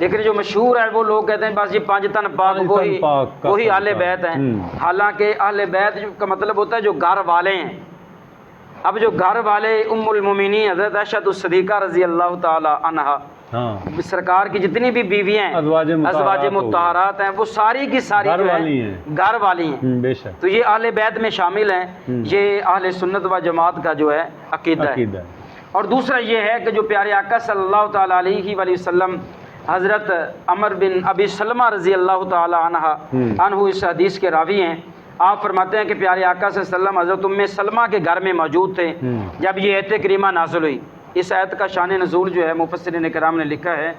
لیکن جو مشہور ہے وہ لوگ کہتے ہیں بس یہ 5 تن پاک وہی اہل بیت ہیں، حالانکہ اہل بیت کا مطلب ہوتا ہے جو گھر والے ہیں۔ اب جو گھر والے ام المومنین حضرت عائشہ الصدیقہ رضی اللہ تعالی عنہا، سرکار کی جتنی بھی بیویاں ہیں ازواج مطہرات ہیں، وہ ساری کی ساری گھر والی ہیں، بے شک۔ تو یہ اہل بیت میں شامل ہیں۔ یہ اہل سنت و جماعت کا جو ہے عقیدہ ہے۔ اور دوسرا یہ ہے کہ جو پیارے آقا صلی اللہ تعالی علیہ وآلہ وسلم حضرت عمر بن ابی سلمہ رضی اللہ تعالی عنہ اس حدیث کے راوی ہیں۔ آپ فرماتے ہیں کہ پیارے آقا صلی اللہ علیہ وسلم حضرت ام سلمہ کے گھر میں موجود تھے جب یہ آیت کریمہ نازل ہوئی۔ اس آیت کا شان نزول جو ہے مفسرین کرام نے لکھا ہے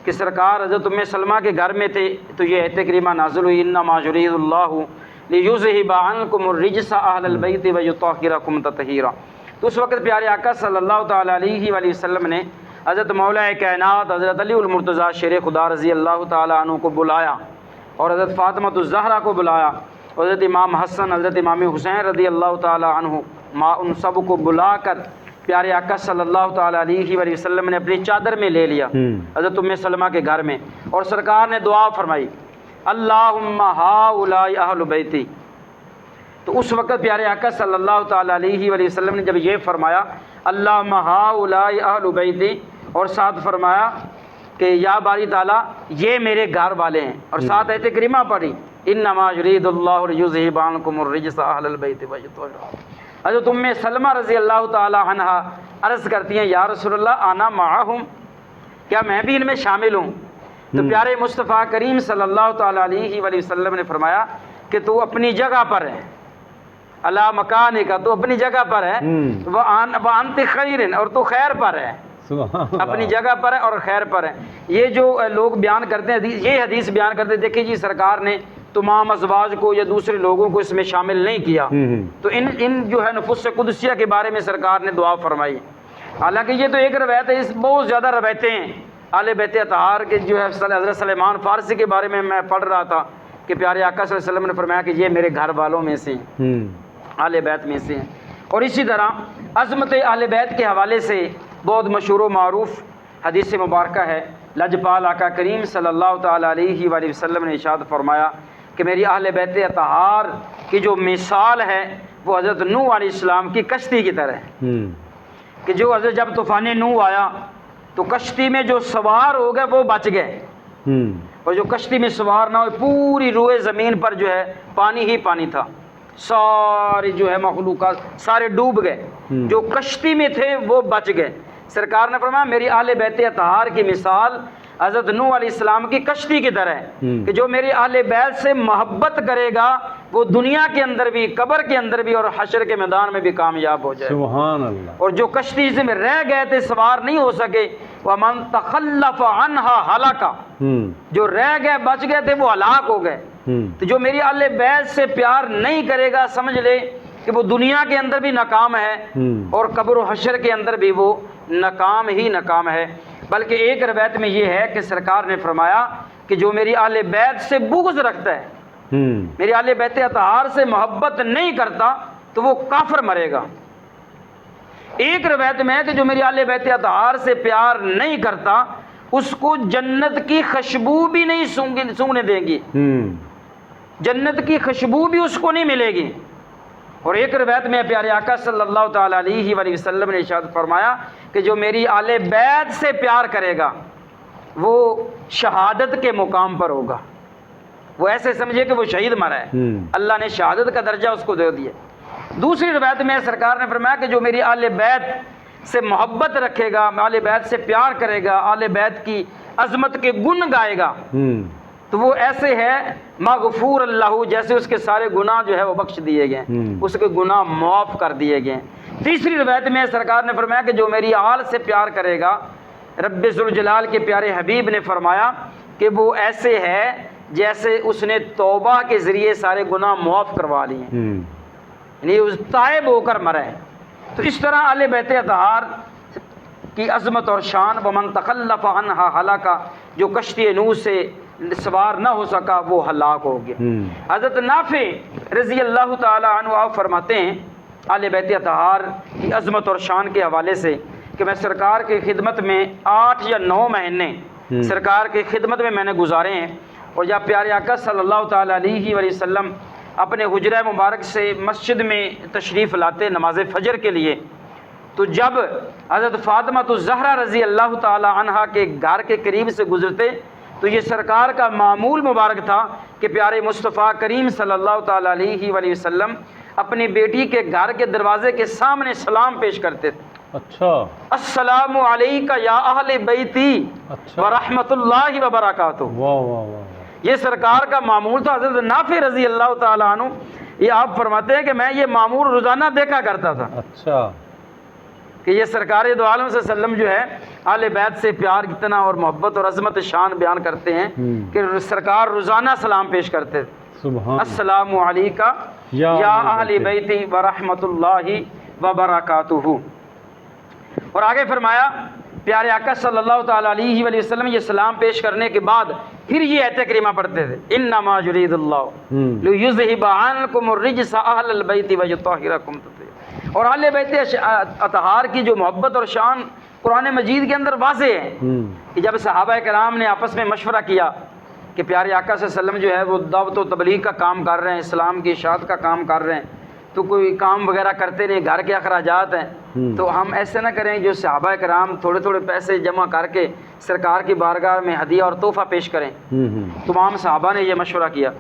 کہ سرکار حضرت ام سلمہ کے گھر میں تھے تو یہ آیت کریمہ نازل ہوئی، انما یرید اللہ لیذھب عنکم الرجس اہل البیت ویطہرکم تطہیرا۔ تو اس وقت پیارے آقا صلی اللہ تعالی علیہ وآلہ وسلم نے حضرت مولا کائنات حضرت علی المرتضیٰ شیر خدا رضی اللہ تعالی عنہ کو بلایا، اور حضرت فاطمہ الزہرا کو بلایا، حضرت امام حسن حضرت امام حسین رضی اللہ تعالی عنہ، ان سب کو بلا کر پیارے آقا صلی اللہ تعالی علیہ وآلہ وسلم نے اپنی چادر میں لے لیا حضرت ام سلمہ کے گھر میں، اور سرکار نے دعا فرمائی اللہم ہؤلاء اہل بیتی۔ تو اس وقت پیارے آقا صلی اللہ تعالی علیہ وآلہ وسلم نے جب یہ فرمایا اللہم ہؤلاء اہل بیتی، اور ساتھ فرمایا کہ یا باری تعالیٰ یہ میرے گھر والے ہیں، اور ساتھ آیت کریمہ پڑھی انما یرید اللہ لیذھب عنکم الرجس اہل البیت ویطہرکم۔ حضرت ام سلمہ رضی اللہ تعالی عنہا عرض کرتی ہیں یا رسول اللہ انا معہم، کیا میں بھی ان میں شامل ہوں؟ تو پیارے مصطفیٰ کریم صلی اللہ تعالی علیہ وآلہ وسلم نے فرمایا کہ تو اپنی جگہ پر ہے، اللہ مکان کا، تو اپنی جگہ پر ہے، وانت خیر، اور تو خیر پر ہے، اپنی جگہ پر ہے اور خیر پر ہے۔ یہ جو لوگ بیان کرتے ہیں یہ حدیث بیان کرتے ہیں، دیکھیں جی سرکار نے تمام ازواج کو یا دوسرے لوگوں کو اس میں شامل نہیں کیا، تو ان جو ہے نفوس قدسیہ کے بارے میں سرکار نے دعا فرمائی۔ حالانکہ یہ تو ایک روایت ہے، اس بہت زیادہ روایتیں ہیں اہل بیت اطہار کے جو ہے۔ حضرت سلیمان فارسی کے بارے میں پڑھ رہا تھا کہ پیارے آقا صلی اللہ علیہ وسلم نے فرمایا کہ یہ میرے گھر والوں میں سے ہیں، اہل بیت میں سے ہیں۔ اور اسی طرح عظمت اہل بیت کے حوالے سے بہت مشہور و معروف حدیث مبارکہ ہے، لجپال آقا کریم صلی اللہ تعالی علیہ وآلہ وسلم نے ارشاد فرمایا کہ میری اہل بیت اطہار کی جو مثال ہے وہ حضرت نوح علیہ السلام کی کشتی کی طرح ہے، کہ جو حضرت جب طوفان نوح آیا تو کشتی میں جو سوار ہو گئے وہ بچ گئے، اور جو کشتی میں سوار نہ ہوئے پوری روئے زمین پر جو ہے پانی ہی پانی تھا، سارے جو ہے مخلوقات سارے ڈوب گئے، جو کشتی میں تھے وہ بچ گئے۔ سرکار نے فرمایا میری اہل بیت اطہار کی مثال حضرت نوح علیہ السلام کی کشتی کی طرح ہے، کہ جو میری اہل بیت سے محبت کرے گا وہ دنیا کے اندر بھی، قبر کے اندر بھی، اور حشر کے میدان میں بھی کامیاب ہو جائے۔ سبحان اللہ۔ اور جو کشتی میں رہ گئے تھے سوار نہیں ہو سکے، وَمَن تَخَلَّفَ عَنْهَا هَلَكَ، جو رہ گئے بچ گئے تھے وہ ہلاک ہو گئے۔ تو جو میری اہل بیت سے پیار نہیں کرے گا سمجھ لے کہ وہ دنیا کے اندر بھی ناکام ہے اور قبر و حشر کے اندر بھی وہ ناکام ہی ناکام ہے۔ بلکہ ایک روایت میں یہ ہے کہ سرکار نے فرمایا کہ جو میری اہل بیت سے بغض رکھتا ہے، میری اہل بیت اطہار سے محبت نہیں کرتا تو وہ کافر مرے گا۔ ایک روایت میں ہے کہ جو میری اہل بیت اطہار سے پیار نہیں کرتا اس کو جنت کی خوشبو بھی نہیں سونگنے دے گی، جنت کی خوشبو بھی اس کو نہیں ملے گی۔ اور ایک روایت میں پیارے آقا صلی اللہ تعالی علیہ وآلہ وسلم نے ارشاد فرمایا کہ جو میری اہل بیت سے پیار کرے گا وہ شہادت کے مقام پر ہوگا، وہ ایسے سمجھے کہ وہ شہید مرا ہے، اللہ نے شہادت کا درجہ اس کو دے دیا۔ دوسری روایت میں سرکار نے فرمایا کہ جو میری اہل بیت سے محبت رکھے گا، اہل بیت سے پیار کرے گا، اہل بیت کی عظمت کے گن گائے گا، تو وہ ایسے ہے مغفور اللہ، جیسے اس کے سارے گناہ جو ہے وہ بخش دیے گئے، اس کے گناہ معاف کر دیے گئے۔ تیسری روایت میں سرکار نے فرمایا کہ جو میری آل سے پیار کرے گا، رب ذوالجلال کے پیارے حبیب نے فرمایا کہ وہ ایسے ہے جیسے اس نے توبہ کے ذریعے سارے گناہ معاف کروا لیے، یعنی اس تائب ہو کر مرا ہے۔ تو اس طرح اہل بیت اطہار کی عظمت اور شان، ومن تخلف عنہا ہلاکا، جو کشتی نوح سے سوار نہ ہو سکا وہ ہلاک ہو گیا۔ حضرت نافع رضی اللہ تعالی عنہ آپ فرماتے ہیں اہل بیت اطہار کی عظمت اور شان کے حوالے سے کہ میں سرکار کی خدمت میں 8 یا 9 مہینے سرکار کی خدمت میں نے گزارے ہیں۔ اور جب پیارے آقا صلی اللہ تعالیٰ علیہ وآلہ وسلم اپنے حجرہ مبارک سے مسجد میں تشریف لاتے نماز فجر کے لیے، تو جب حضرت فاطمہ الزہرا رضی اللہ تعالی عنہا کے گھر کے قریب سے گزرتے تو یہ سرکار کا معمول مبارک تھا کہ پیارے مصطفیٰ کریم صلی اللہ تعالی علیہ وآلہ وسلم اپنی بیٹی کے گھر کے دروازے کے سامنے سلام پیش کرتے تھے۔ اچھا، السلام علیکہ یا اہل بیتی ورحمۃ اللہ وبرکاتہ۔ واہ واہ واہ، یہ سرکار کا معمول تھا۔ حضرت نافع رضی اللہ تعالیٰ عنہ یہ آپ فرماتے ہیں کہ میں یہ معمول روزانہ دیکھا کرتا تھا اچھا، کہ یہ سرکار دو عالم صلی اللہ علیہ وسلم جو ہے اہل بیت سے پیار کتنا اور محبت اور عظمت شان بیان کرتے ہیں کہ سرکار روزانہ سلام پیش کرتے تھے۔ سبحان السلام علیکہ یا اہل بیتی ورحمۃ اللہ وبرکاتہ۔ اور آگے فرمایا پیارے آقا صلی اللہ تعالیٰ علیہ وآلہ وسلم یہ سلام پیش کرنے کے بعد پھر یہ آیت کریمہ پڑھتے تھے، انما یرید اللہ لیذھب عنکم الرجس اہل البیت ویطہرکم تطہیرا۔ اور اہل بیت اطہار کی جو محبت اور شان قرآن مجید کے اندر واضح ہے کہ جب صحابہ کرام نے آپس میں مشورہ کیا کہ پیارے آقا صلی اللہ علیہ وسلم جو ہے وہ دعوت و تبلیغ کا کام کر رہے ہیں، اسلام کی اشاعت کا کام کر رہے ہیں، تو کوئی کام وغیرہ کرتے نہیں، گھر کے اخراجات ہیں، تو ہم ایسے نہ کریں جو صحابہ کرام تھوڑے تھوڑے پیسے جمع کر کے سرکار کی بارگاہ میں ہدیہ اور تحفہ پیش کریں۔ تمام صحابہ نے یہ مشورہ کیا،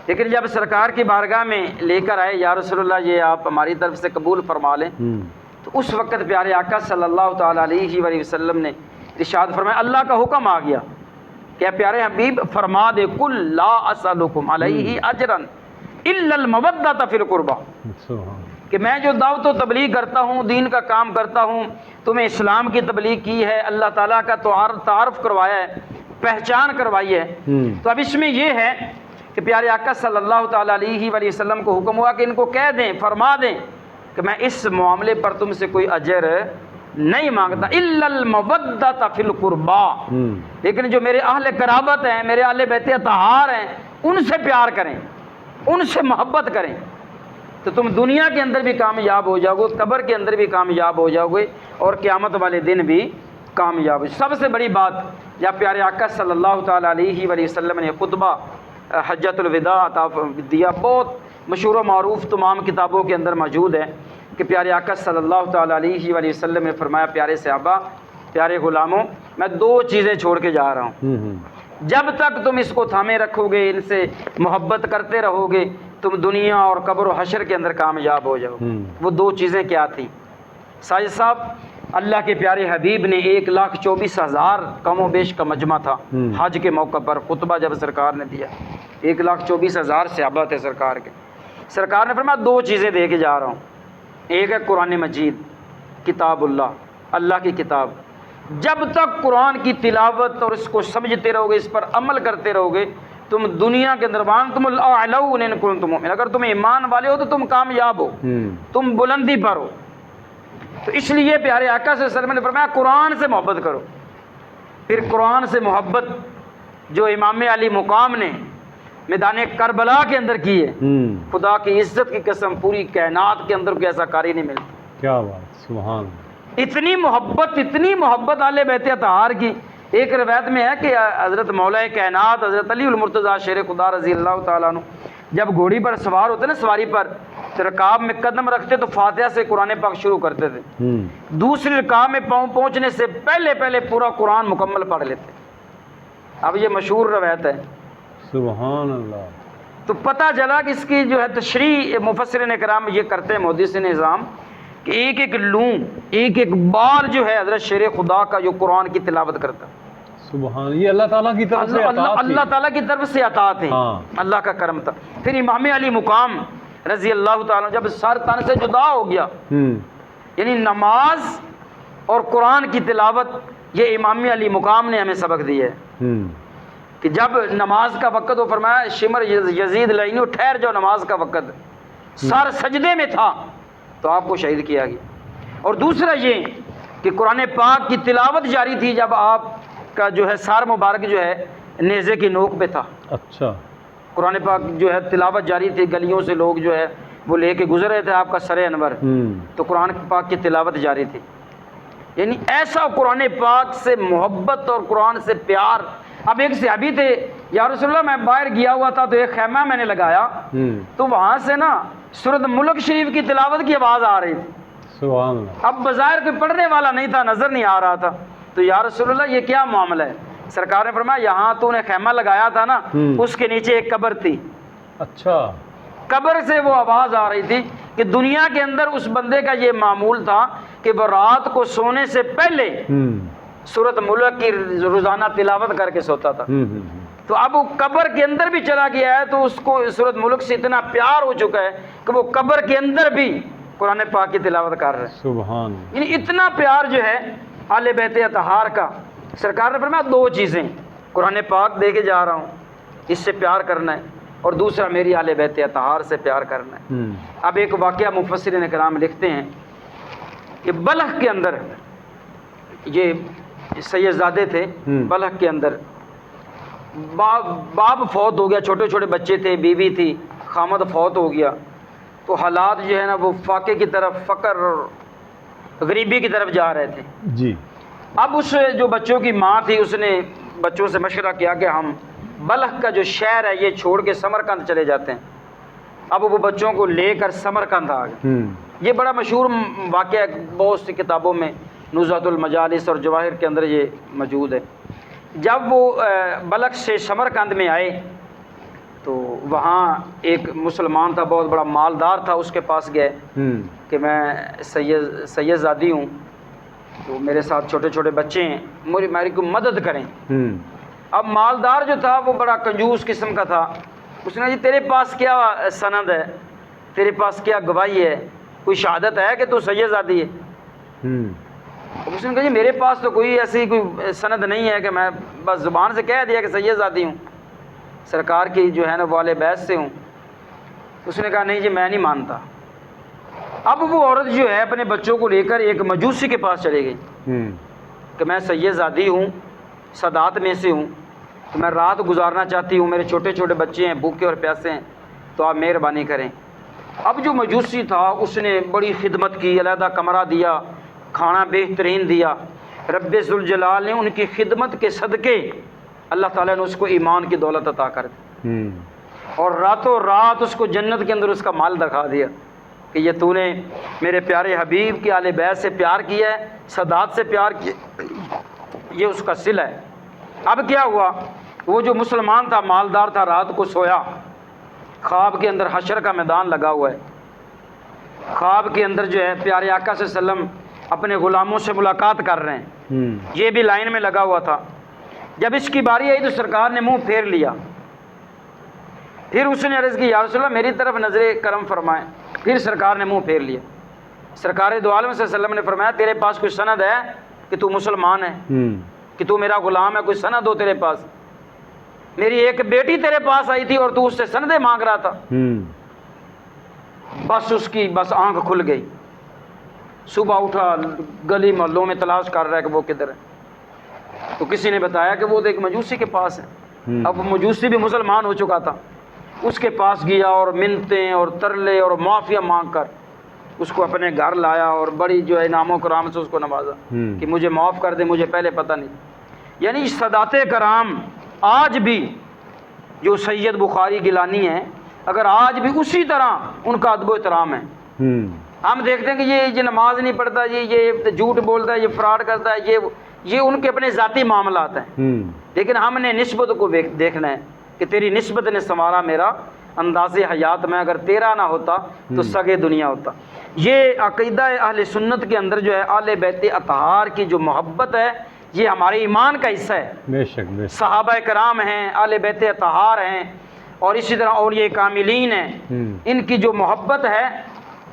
لیکن جب سرکار کی بارگاہ میں لے کر آئے، یا رسول اللہ یہ آپ ہماری طرف سے قبول فرما لیں، تو اس وقت پیارے آقا صلی اللہ تعالیٰ علیہ وآلہ وسلم نے ارشاد فرمایا، اللہ کا حکم آ گیا کہ پیارے حبیب فرما دے کل لا اسألکم علیہ اجرا الا المودۃ فی القربہ، کہ میں جو دعوت و تبلیغ کرتا ہوں، دین کا کام کرتا ہوں، تمہیں اسلام کی تبلیغ کی ہے، اللہ تعالیٰ کا تعارف کروایا ہے، پہچان کروائی ہے، تو اب اس میں یہ ہے کہ پیارے آقا صلی اللہ تعالیٰ علیہ وآلہ وسلم کو حکم ہوا کہ ان کو کہہ دیں، فرما دیں کہ میں اس معاملے پر تم سے کوئی اجر نہیں مانگتا، الا المودۃ فی القربہ، لیکن جو میرے اہل قرابت ہیں، میرے اہل بیت اطہار ہیں، ان سے پیار کریں، ان سے محبت کریں، تو تم دنیا کے اندر بھی کامیاب ہو جاؤ گے، قبر کے اندر بھی کامیاب ہو جاؤ گے، اور قیامت والے دن بھی کامیاب ہو۔ سب سے بڑی بات جب پیارے آقا صلی اللہ تعالیٰ علیہ وآلہ وسلم نے خطبہ حجۃ الوداع عطا دیا، بہت مشہور و معروف تمام کتابوں کے اندر موجود ہے کہ پیارے آقا صلی اللہ تعالیٰ علیہ وآلہ وسلم نے فرمایا، پیارے صحابہ، پیارے غلاموں، میں دو چیزیں چھوڑ کے جا رہا ہوں، جب تک تم اس کو تھامے رکھو گے، ان سے محبت کرتے رہو گے، تم دنیا اور قبر و حشر کے اندر کامیاب ہو جاؤ۔ وہ دو چیزیں کیا تھیں؟ ساجد صاحب، اللہ کے پیارے حبیب نے 1,24,000 کم و بیش کا مجمع تھا حج کے موقع پر، خطبہ جب سرکار نے دیا 1,24,000 صحابہ تھے سرکار کے، سرکار نے فرمایا دو چیزیں دے کے جا رہا ہوں، ایک ہے قرآن مجید، کتاب اللہ، اللہ کی کتاب، جب تک قرآن کی تلاوت اور اس کو سمجھتے رہو گے، اس پر عمل کرتے رہو گے، تم دنیا کے اندر وانتم الاعلون ان کنتم مؤمنین، اگر تم ایمان والے ہو تو تم کامیاب ہو، تم بلندی پر ہو۔ تو اس لیے پیارے آقا صلی اللہ علیہ وسلم نے فرمایا قرآن سے محبت کرو۔ پھر قرآن سے محبت جو امام علی مقام نے میدان کربلا کے اندر کی ہے، خدا کی عزت کی قسم پوری کائنات کے اندر کوئی ایسا کاری نہیں ملتا۔ کیا بات، سبحان اللہ، اتنی محبت اہل بیت اطہار کی۔ ایک روایت میں ہے کہ حضرت مولا کائنات حضرت علی المرتضیٰ شیر خدا رضی اللہ تعالیٰ عنہ جب گھوڑی پر سوار ہوتے نا، سواری پر رکاب میں قدم رکھتے تو فاتحہ سے قرآن پاک شروع کرتے تھے، دوسری رکاب میں پاؤں پہنچنے سے پہلے پورا قرآن مکمل پڑھ لیتے۔ اب یہ مشہور روایت ہے، سبحان اللہ۔ تو پتہ چلا کہ اس کی جو ہے تشریح مفسرین کرام یہ کرتے ہیں، محدثین نظام، کہ ایک ایک لون، ایک ایک بار جو ہے حضرت شیر خدا کا جو قرآن کی تلاوت کرتا، سبحان، یہ اللہ تعالیٰ کی طرف سے عطا تھی، اللہ تعالیٰ کی طرف سے عطا تھی، اللہ کا کرم تھا۔ پھر امام علی مقام رضی اللہ تعالیٰ جب سر تن سے جدا ہو گیا، یعنی نماز اور قرآن کی تلاوت، یہ امام علی مقام نے ہمیں سبق دیا ہے کہ جب نماز کا وقت ہو، فرمایا شمر یزید لعینو، ٹھہر جاؤ، نماز کا وقت، سر سجدے میں تھا تو آپ کو شہید کیا گیا۔ اور دوسرا یہ کہ قرآن پاک کی تلاوت جاری تھی جب آپ کا جو ہے سار مبارک جو ہے نیزے کی نوک پہ تھا، اچھا، قرآن پاک جو ہے تلاوت جاری تھی، گلیوں سے لوگ جو ہے وہ لے کے گزر رہے تھے آپ کا سر انور، تو قرآن پاک کی تلاوت جاری تھی۔ یعنی ایسا قرآن پاک سے محبت اور قرآن سے پیار. اب ایک صحابی تھے, یا رسول اللہ میں باہر گیا ہوا تھا تو ایک خیمہ میں نے لگایا, تو وہاں سے نا سورۃ ملک شریف کی تلاوت کی آواز آ رہی تھی. سبحان اللہ. اب بظاہر کوئی پڑھنے والا نہیں تھا, نظر نہیں آ رہا تھا. تو یا رسول اللہ یہ کیا معاملہ ہے؟ سرکار نے فرمایا یہاں تو نے خیمہ لگایا تھا نا, اس کے نیچے ایک قبر تھی. اچھا. قبر سے وہ آواز آ رہی تھی کہ دنیا کے اندر اس بندے کا یہ معمول تھا کہ وہ رات کو سونے سے پہلے سورۃ ملک کی روزانہ تلاوت کر کے سوتا تھا. تو اب وہ قبر کے اندر بھی چلا گیا ہے تو اس کو سورۃ ملک سے اتنا پیار ہو چکا ہے کہ وہ قبر کے اندر بھی قرآن پاک کی تلاوت کر رہے ہیں. سبحان. یعنی اتنا پیار جو ہے اہل بیت اطہار کا. سرکار نے فرمایا دو چیزیں, قرآن پاک دے کے جا رہا ہوں, اس سے پیار کرنا ہے, اور دوسرا میری اہل بیت اطہار سے پیار کرنا ہے. اب ایک واقعہ مفسرین کرام لکھتے ہیں کہ بلخ کے اندر, یہ سید زادے تھے, بلخ کے اندر باپ فوت ہو گیا, چھوٹے چھوٹے بچے تھے, بیوی تھی, خامد فوت ہو گیا. تو حالات جو ہے نا وہ فاقے کی طرف, فقر اور غریبی کی طرف جا رہے تھے. جی. اب اس جو بچوں کی ماں تھی اس نے بچوں سے مشورہ کیا کہ ہم بلخ کا جو شہر ہے یہ چھوڑ کے سمرقند چلے جاتے ہیں. اب وہ بچوں کو لے کر سمرقند آ گئے. یہ بڑا مشہور واقعہ ہے, بہت سی کتابوں میں, نزہۃ المجالس اور جواہر کے اندر یہ موجود ہے. جب وہ بلخ سے سمرقند میں آئے تو وہاں ایک مسلمان تھا, بہت بڑا مالدار تھا, اس کے پاس گئے کہ میں سید زادی ہوں, تو میرے ساتھ چھوٹے چھوٹے بچے ہیں, میری کو مدد کریں. اب مالدار جو تھا وہ بڑا کنجوس قسم کا تھا. اس نے جی تیرے پاس کیا سند ہے, تیرے پاس کیا گواہی ہے, کوئی شہادت ہے کہ تو سید زادی ہے؟ اس نے کہا جی میرے پاس تو کوئی ایسی کوئی سند نہیں ہے کہ میں بس زبان سے کہہ دیا کہ سید زادی ہوں, سرکار کی جو ہے نا والے بیت سے ہوں. اس نے کہا نہیں جی میں نہیں مانتا. اب وہ عورت جو ہے اپنے بچوں کو لے کر ایک مجوسی کے پاس چلے گئی کہ میں سید زادی ہوں, سادات میں سے ہوں, تو میں رات گزارنا چاہتی ہوں, میرے چھوٹے چھوٹے بچے ہیں, بھوکے اور پیاسے ہیں, تو آپ مہربانی کریں. اب جو مجوسی تھا اس نے بڑی خدمت کی, علیحدہ کمرہ دیا, کھانا بہترین دیا. رب ذوالجلال نے ان کی خدمت کے صدقے اللہ تعالیٰ نے اس کو ایمان کی دولت عطا کر دی, اور راتوں رات اس کو جنت کے اندر اس کا مال دکھا دیا کہ یہ تو نے میرے پیارے حبیب کی اہل بیت سے پیار کیا ہے, سادات سے پیار کیا, یہ اس کا صلہ ہے. اب کیا ہوا, وہ جو مسلمان تھا, مالدار تھا, رات کو سویا, خواب کے اندر حشر کا میدان لگا ہوا ہے. خواب کے اندر جو ہے پیارے آقا صلی اللہ علیہ وسلم اپنے غلاموں سے ملاقات کر رہے ہیں, یہ بھی لائن میں لگا ہوا تھا. جب اس کی باری آئی تو سرکار نے منہ پھیر لیا. پھر اس نے عرض کی یا رسول اللہ میری طرف نظر کرم فرمائیں. پھر سرکار نے منہ پھیر لیا. سرکار دو عالم صلی اللہ علیہ وسلم نے فرمایا تیرے پاس کوئی سند ہے کہ تو مسلمان ہے, کہ تو میرا غلام ہے, کوئی سند ہو تیرے پاس؟ میری ایک بیٹی تیرے پاس آئی تھی اور تو اس سے سندیں مانگ رہا تھا. بس اس کی بس آنکھ کھل گئی. صبح اٹھا, گلی محلوں میں تلاش کر رہا ہے کہ وہ کدھر ہے. تو کسی نے بتایا کہ وہ ایک مجوسی کے پاس ہے. اب مجوسی بھی مسلمان ہو چکا تھا, اس کے پاس گیا اور منتیں اور ترلے اور معافیاں مانگ کر اس کو اپنے گھر لایا, اور بڑی جو ہے انعام و کرام سے اس کو نوازا کہ مجھے معاف کر دے, مجھے پہلے پتہ نہیں. یعنی سادات کرام آج بھی جو سید بخاری گیلانی ہیں, اگر آج بھی اسی طرح ان کا ادب و احترام ہے. ہم دیکھتے ہیں کہ یہ نماز نہیں پڑھتا, یہ جھوٹ بولتا ہے, یہ فراڈ کرتا ہے, یہ ان کے اپنے ذاتی معاملات ہیں. لیکن ہم نے نسبت کو دیکھنا ہے کہ تیری نسبت نے سنوارا میرا انداز حیات میں, اگر تیرا نہ ہوتا تو سگے دنیا ہوتا. یہ عقیدہ اہل سنت کے اندر جو ہے اہل بیت اطہار کی جو محبت ہے یہ ہمارے ایمان کا حصہ ہے. بے شک, بے شک. صحابہ کرام ہیں, اہل بیت اطہار ہیں, اور اسی طرح اولیاء کاملین ہیں. ان کی جو محبت ہے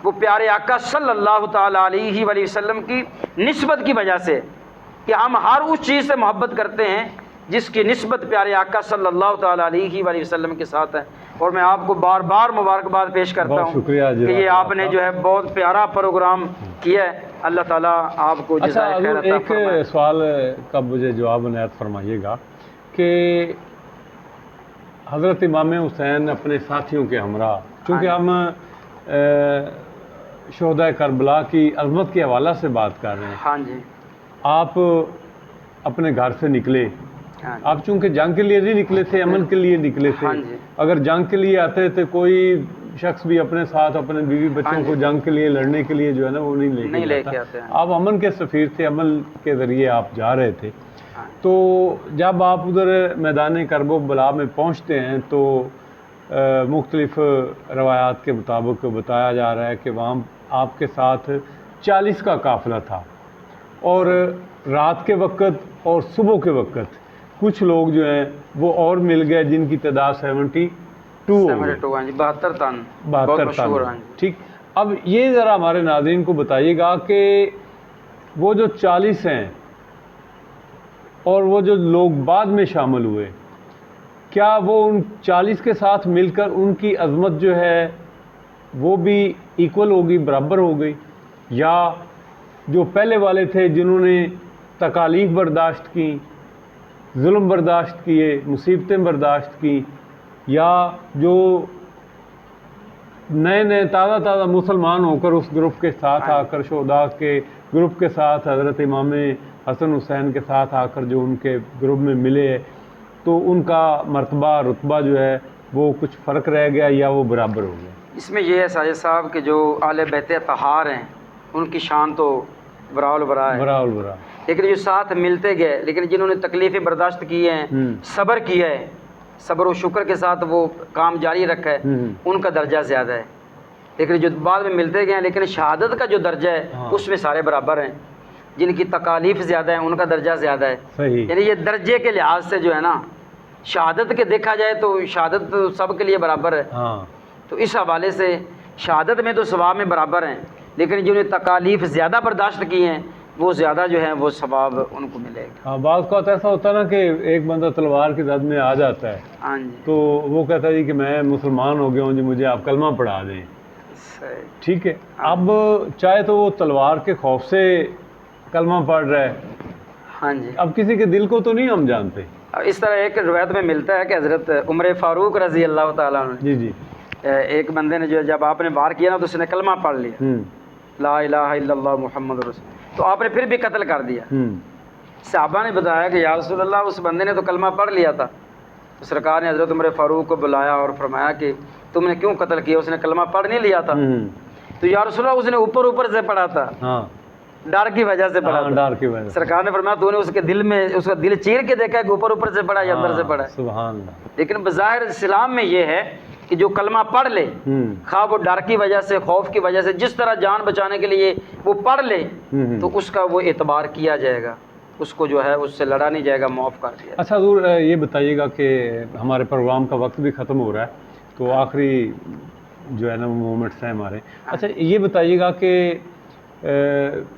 وہ پیارے آقا صلی اللہ تعالی علیہ وآلہ وسلم کی نسبت کی وجہ سے, کہ ہم ہر اس چیز سے محبت کرتے ہیں جس کی نسبت پیارے آقا صلی اللہ تعالی علیہ وآلہ وسلم کے ساتھ ہے. اور میں آپ کو بار بار مبارکباد پیش کرتا ہوں کہ یہ آپ نے جو ہے بہت پیارا پروگرام کیا ہے. اللہ تعالیٰ آپ کو جزائے خیر عطا فرمائے. ایک سوال کا مجھے جواب عنایت فرمائیے گا کہ حضرت امام حسین اپنے ساتھیوں کے ہمراہ, چونکہ ہم شہداء کربلا کی عظمت کے حوالہ سے بات کر رہے ہیں, ہاں جی, آپ اپنے گھر سے نکلے، ہاں جی، آپ چونکہ جنگ کے لیے نہیں نکلے تھے، امن کے لیے نکلے تھے. ہاں جی. اگر جنگ کے لیے آتے تھے کوئی شخص بھی اپنے ساتھ اپنے بیوی ہاں بچوں جی. کو جنگ کے لیے لڑنے کے لیے جو ہے نا وہ نہیں نہیں لے جاتا. کے آتے ہیں. آپ امن کے سفیر تھے، امن کے ذریعے آپ جا رہے تھے. ہاں. تو جب آپ ادھر میدان کرب و بلا میں پہنچتے ہیں تو مختلف روایات کے مطابق بتایا جا رہا ہے کہ وہاں آپ کے ساتھ 40 کا قافلہ تھا، اور رات کے وقت اور صبح کے وقت کچھ لوگ جو ہیں وہ اور مل گئے جن کی تعداد 72 ہو گئی. 72 ہاں جی، 72 تن. بہت 72 مشہور. تن. ہاں جی. ٹھیک. اب یہ ذرا ہمارے ناظرین کو بتائیے گا کہ وہ جو 40 ہیں اور وہ جو لوگ بعد میں شامل ہوئے، کیا وہ ان 40 کے ساتھ مل کر ان کی عظمت جو ہے وہ بھی ایکول ہو گئی، برابر ہو گئی، یا جو پہلے والے تھے جنہوں نے تکالیف برداشت کی، ظلم برداشت کیے، مصیبتیں برداشت کی، یا جو نئے تازہ مسلمان ہو کر اس گروپ کے ساتھ آ کر شہداء کے گروپ کے ساتھ حضرت امام حسن حسین کے ساتھ آ کر جو ان کے گروپ میں ملے، تو ان کا مرتبہ رتبہ جو ہے وہ کچھ فرق رہ گیا یا وہ برابر ہو گیا؟ اس میں یہ ہے ساجد صاحب کہ جو اہل بیت اطہار ہیں ان کی شان تو براء البراء ہے، برا البرا. لیکن جو ساتھ ملتے گئے، لیکن جنہوں نے تکلیفیں برداشت کی ہیں، صبر کیا ہے، صبر و شکر کے ساتھ وہ کام جاری رکھا ہے، ان کا درجہ زیادہ ہے. لیکن جو بعد میں ملتے گئے ہیں، لیکن شہادت کا جو درجہ ہے اس میں سارے برابر ہیں. جن کی تکالیف زیادہ ہیں ان کا درجہ زیادہ ہے. صحیح. یعنی یہ درجے کے لحاظ سے جو ہے نا، شہادت کے دیکھا جائے تو شہادت تو سب کے لیے برابر ہے. ہاں. تو اس حوالے سے شہادت میں تو ثواب میں برابر ہیں، لیکن جنہوں نے تکالیف زیادہ برداشت کی ہیں وہ زیادہ جو ہیں وہ ثواب ان کو ملے گا. ہاں، بعض کا ایسا ہوتا ہے نا کہ ایک بندہ تلوار کی زد میں آ جاتا ہے، ہاں جی. تو وہ کہتا ہے جی کہ میں مسلمان ہو گیا ہوں جی، مجھے آپ کلمہ پڑھا دیں. صحیح. ٹھیک ہے. اب چاہے تو وہ تلوار کے خوف سے کلمہ پڑھ رہا ہے، ہاں جی. اب کسی کے دل کو تو نہیں ہم جانتے. اس طرح ایک روایت میں ملتا ہے کہ حضرت عمر فاروق رضی اللہ تعالیٰ عنہ، جی جی. ایک بندے نے جو جب آپ نے وار کیا نا تو اس نے کلمہ پڑھ لیا، لا الہ الا اللہ محمد رسول، تو آپ نے پھر بھی قتل کر دیا. صحابہ نے بتایا کہ یا رسول اللہ اس بندے نے تو کلمہ پڑھ لیا تھا. تو سرکار نے حضرت عمر فاروق کو بلایا اور فرمایا کہ تم نے کیوں قتل کیا؟ اس نے کلمہ پڑھ نہیں لیا تھا. تو یا رسول اللہ اس نے اوپر سے پڑھا تھا، ڈر کی وجہ سے پڑھا تھا. ڈر کی وجہ سے. سرکار نے فرمایا تو نے اس کے دل میں اس کا دل چیر کے دیکھا ہے کہ اوپر سے پڑھا یا اندر سے پڑھا ہے. سبحان اللہ. لیکن بظاہر اسلام میں یہ ہے کہ جو کلمہ پڑھ لے، خواہ وہ ڈر کی وجہ سے، خوف کی وجہ سے، جس طرح جان بچانے کے لیے وہ پڑھ لے تو اس کا وہ اعتبار کیا جائے گا، اس کو جو ہے اس سے لڑا نہیں جائے گا، معاف کر دیا. اچھا حضور، یہ بتائیے گا کہ ہمارے پروگرام کا وقت بھی ختم ہو رہا ہے، تو آخری جو ہے نا مومنٹس ہیں ہمارے. اچھا یہ بتائیے گا کہ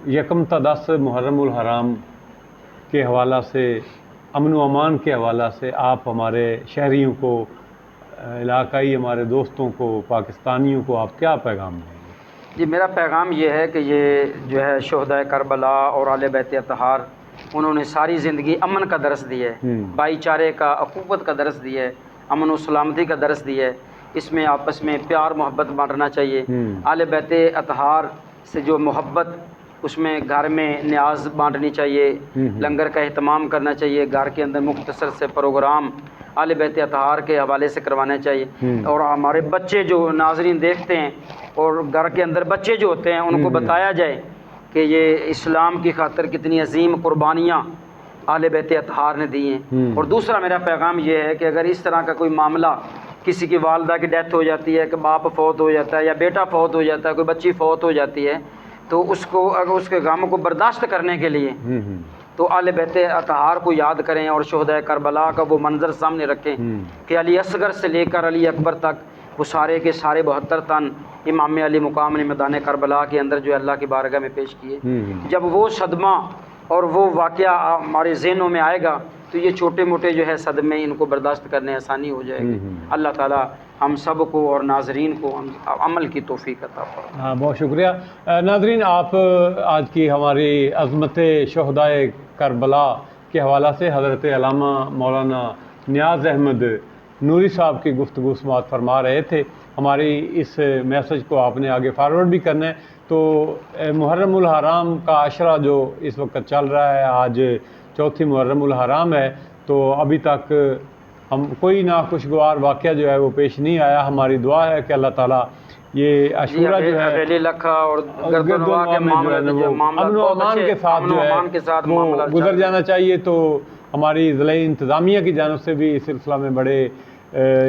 یکم تا 10 محرم الحرام کے حوالہ سے، امن و امان کے حوالہ سے آپ ہمارے شہریوں کو، علاقائی ہمارے دوستوں کو، پاکستانیوں کو آپ کیا پیغام دیں گے؟ جی میرا پیغام یہ ہے کہ یہ جو ہے شہدائے کربلا اور اہل بیت اطہار، انہوں نے ساری زندگی امن کا درس دیا ہے، بھائی چارے کا، اخوت کا درس دیا ہے، امن و سلامتی کا درس دیا ہے. اس میں آپس میں پیار محبت بانٹنا چاہیے. اہل بیت اطہار سے جو محبت، اس میں گھر میں نیاز بانٹنی چاہیے، لنگر کا اہتمام کرنا چاہیے، گھر کے اندر مختصر سے پروگرام اہل بیت اطہار کے حوالے سے کروانا چاہیے. اور ہمارے بچے جو ناظرین دیکھتے ہیں اور گھر کے اندر بچے جو ہوتے ہیں ان کو بتایا جائے کہ یہ اسلام کی خاطر کتنی عظیم قربانیاں اہل بیت اطہار نے دی ہیں. اور دوسرا میرا پیغام یہ ہے کہ اگر اس طرح کا کوئی معاملہ، کسی کی والدہ کی ڈیتھ ہو جاتی ہے، کہ باپ فوت ہو جاتا ہے یا بیٹا فوت ہو جاتا ہے، کوئی بچی فوت ہو جاتی ہے، تو اس کو اگر اس کے غم کو برداشت کرنے کے لیے تو اہل بیت اطہار کو یاد کریں اور شہدائے کربلا کا وہ منظر سامنے رکھیں کہ علی اصغر سے لے کر علی اکبر تک وہ سارے کے سارے 72 تن امام علی مقام نے میدان کربلا کے اندر جو اللہ کی بارگاہ میں پیش کیے. جب وہ صدمہ اور وہ واقعہ ہمارے ذہنوں میں آئے گا تو یہ چھوٹے موٹے جو ہے صدمے ان کو برداشت کرنے آسانی ہو جائے گی. اللہ تعالیٰ ہم سب کو اور ناظرین کو عمل کی توفیق عطا فرمائے. ہاں، بہت شکریہ. ناظرین، آپ آج کی ہماری عظمت شہدائے کربلا کے حوالہ سے حضرت علامہ مولانا نیاز احمد نوری صاحب کی گفتگو سماعت فرما رہے تھے. ہماری اس میسج کو آپ نے آگے فارورڈ بھی کرنا ہے تو محرم الحرام کا عشرہ جو اس وقت چل رہا ہے، آج چوتھی محرم الحرام ہے، تو ابھی تک ہم کوئی ناخوشگوار واقعہ جو ہے وہ پیش نہیں آیا۔ ہماری دعا ہے کہ اللہ تعالیٰ یہ عاشورہ جو ہے حویلی لکھا اور گردنوا کے امن و امان کے ساتھ جو ہے وہ گزر جانا چاہیے۔ تو ہماری ضلعی انتظامیہ کی جانب سے بھی اس سلسلہ میں بڑے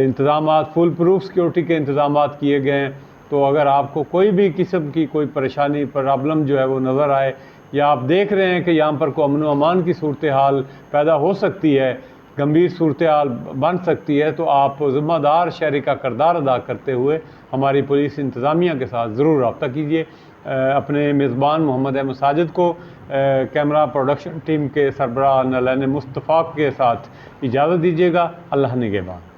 انتظامات، فل پروف سیکورٹی کے انتظامات کیے گئے ہیں۔ تو اگر آپ کو کوئی بھی قسم کی کوئی پریشانی، پرابلم جو ہے وہ نظر آئے، یا آپ دیکھ رہے ہیں کہ یہاں پر کوئی امن و امان کی صورتحال پیدا ہو سکتی ہے، گمبھیر صورتحال بن سکتی ہے، تو آپ ذمہ دار شہری کا کردار ادا کرتے ہوئے ہماری پولیس انتظامیہ کے ساتھ ضرور رابطہ کیجیے۔ اپنے میزبان محمد احمد ساجد کو کیمرہ پروڈکشن ٹیم کے سربراہ نلین مصطفیٰ کے ساتھ اجازت دیجیے گا۔ اللہ نگہبان۔